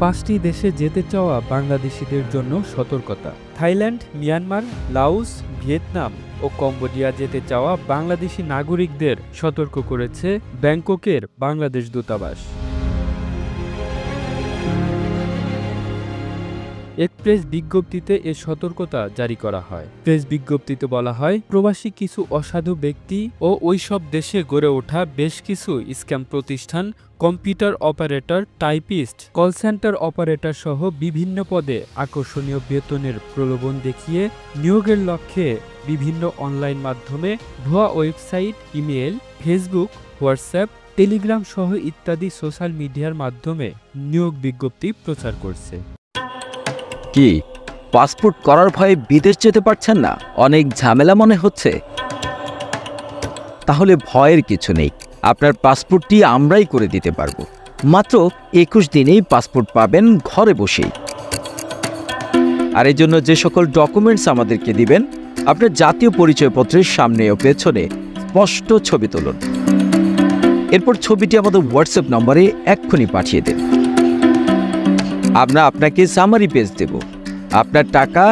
5টি দেশে যেতে চাওয়া বাংলাদেশিদের জন্য সতর্কতা। থাইল্যান্ড, মিয়ানমার, লাওস, ভিয়েতনাম ও কম্বোডিয়া যেতে চাওয়া বাংলাদেশি নাগরিকদের সতর্ক করেছে ব্যাংককের বাংলাদেশ দূতাবাস। এক প্রেস বিজ্ঞপ্তিতে এ সতর্কতা জারি করা হয়। প্রেস বিজ্ঞপ্তিতে বলা হয়, প্রবাসী কিছু অসাধু ব্যক্তি ও ওইসব দেশে গড়ে ওঠা বেশ কিছু স্ক্যাম প্রতিষ্ঠান, computer operator, typist, call centre operator সহ বিভিন্ন পদে আকর্ষণীয় বেতনের প্রলোভন দেখিয়ে নিয়োগের লক্ষ্যে বিভিন্ন অনলাইন মাধ্যমে ভুয়া website, email, Facebook, WhatsApp, Telegram সহ ইত্যাদি সোশ্যাল মিডিয়ার মাধ্যমে নিয়োগ বিজ্ঞপ্তি প্রচার করছে। কি পাসপোর্ট করার ভয়ে বিদেশ যেতে পারছেন না? অনেক ঝামেলা মনে হচ্ছে? তাহলে ভয়ের কিছু নেই, আপনার পাসপোর্টটি আমরাই করে দিতে পারবো। মাত্র 21 দিনেই পাসপোর্ট পাবেন ঘরে বসেই। আর এর জন্য যে সকল ডকুমেন্টস আমাদেরকে দিবেন, আপনার জাতীয় পরিচয়পত্রের সামনে ও পেছনে স্পষ্ট ছবি তুলুন। এরপর ছবিটি আমাদের হোয়াটসঅ্যাপ নম্বরে এক্ষুনি পাঠিয়ে দিন। আমরা আপনাকে সামারি পেজ দেব। আপনার টাকা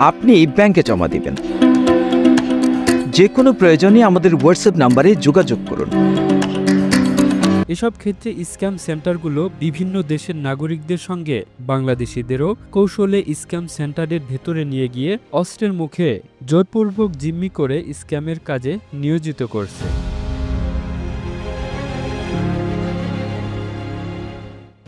আপনি ব্যাংকে জমা দিবেন। যে কোনো প্রয়োজনে আমাদের হোয়াটসঅ্যাপ নম্বরে যোগাযোগ করুন। এসব ক্ষেত্রে স্ক্যাম সেন্টারগুলো বিভিন্ন দেশের নাগরিকদের সঙ্গে বাংলাদেশিদেরও কৌশলে স্ক্যাম সেন্টারের ভেতরে নিয়ে গিয়ে অস্ত্রের মুখে জোরপূর্বক জিম্মি করে স্ক্যামের কাজে নিয়োজিত করছে।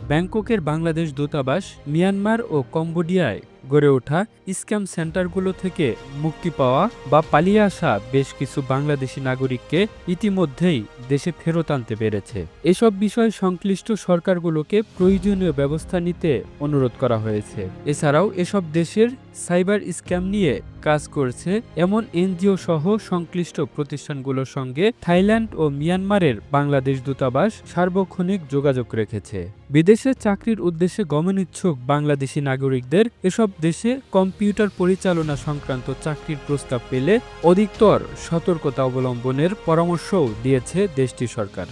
ব্যাংককের বাংলাদেশ দূতাবাস মিয়ানমার ও কম্বোডিয়ায় গড়ে ওঠা স্ক্যাম সেন্টারগুলো থেকে মুক্তি পাওয়া বা পালিয়ে আসা বেশ কিছু বাংলাদেশি নাগরিককে ইতিমধ্যেই দেশে ফেরত আনতে পেরেছে। এসব বিষয়ে সংশ্লিষ্ট সরকারগুলোকে প্রয়োজনীয় ব্যবস্থা নিতে অনুরোধ করা হয়েছে। এছাড়াও এসব দেশের সাইবার স্ক্যাম নিয়ে কাজ করছে এমন এনজিও সহ সংশ্লিষ্ট প্রতিষ্ঠানগুলোর সঙ্গে থাইল্যান্ড ও মিয়ানমারের বাংলাদেশ দূতাবাস সার্বক্ষণিক যোগাযোগ রেখেছে। বিদেশে চাকরির উদ্দেশ্যে গমনেচ্ছুক বাংলাদেশি নাগরিকদের এসব দেশে কম্পিউটার পরিচালনা সংক্রান্ত চাকরির প্রস্তাব পেলে অধিকতর সতর্কতা অবলম্বনের পরামর্শও দিয়েছে দেশটির সরকার।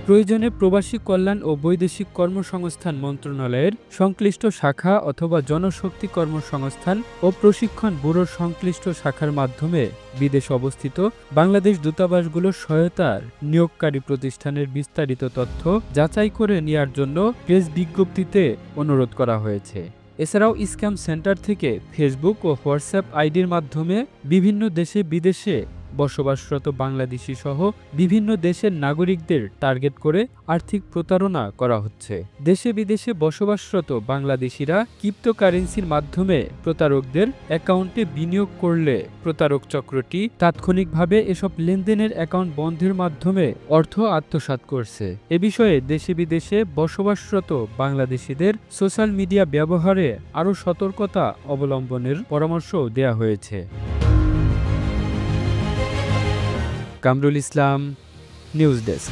প্রয়োজনে প্রবাসী কল্যাণ ও বৈদেশিক কর্মসংস্থান মন্ত্রণালয়ের সংশ্লিষ্ট শাখা অথবা জনশক্তি কর্মসংস্থান ও প্রশিক্ষণ ব্যুরোর সংশ্লিষ্ট শাখার মাধ্যমে বিদেশে অবস্থিত বাংলাদেশ দূতাবাসগুলোর সহায়তার নিয়োগকারী প্রতিষ্ঠানের বিস্তারিত তথ্য যাচাই করে নেওয়ার জন্য প্রেস বিজ্ঞপ্তিতে অনুরোধ করা হয়েছে। এছাড়াও স্ক্যাম সেন্টার থেকে ফেসবুক ও হোয়াটসঅ্যাপ আইডির মাধ্যমে বিভিন্ন দেশে বিদেশে বসবাসরত বাংলাদেশি সহ বিভিন্ন দেশের নাগরিকদের টার্গেট করে আর্থিক প্রতারণা করা হচ্ছে। দেশে বিদেশে বসবাসরত বাংলাদেশিরা ক্রিপ্টোকারেন্সির মাধ্যমে প্রতারকদের অ্যাকাউন্টে বিনিয়োগ করলে প্রতারক চক্রটি তাৎক্ষণিকভাবে এসব লেনদেনের অ্যাকাউন্ট বন্ধের মাধ্যমে অর্থ আত্মসাৎ করছে। এ বিষয়ে দেশে বিদেশে বসবাসরত বাংলাদেশিদের সোশ্যাল মিডিয়া ব্যবহারে আরও সতর্কতা অবলম্বনের পরামর্শ দেওয়া হয়েছে। Kamrul Islam, news desk.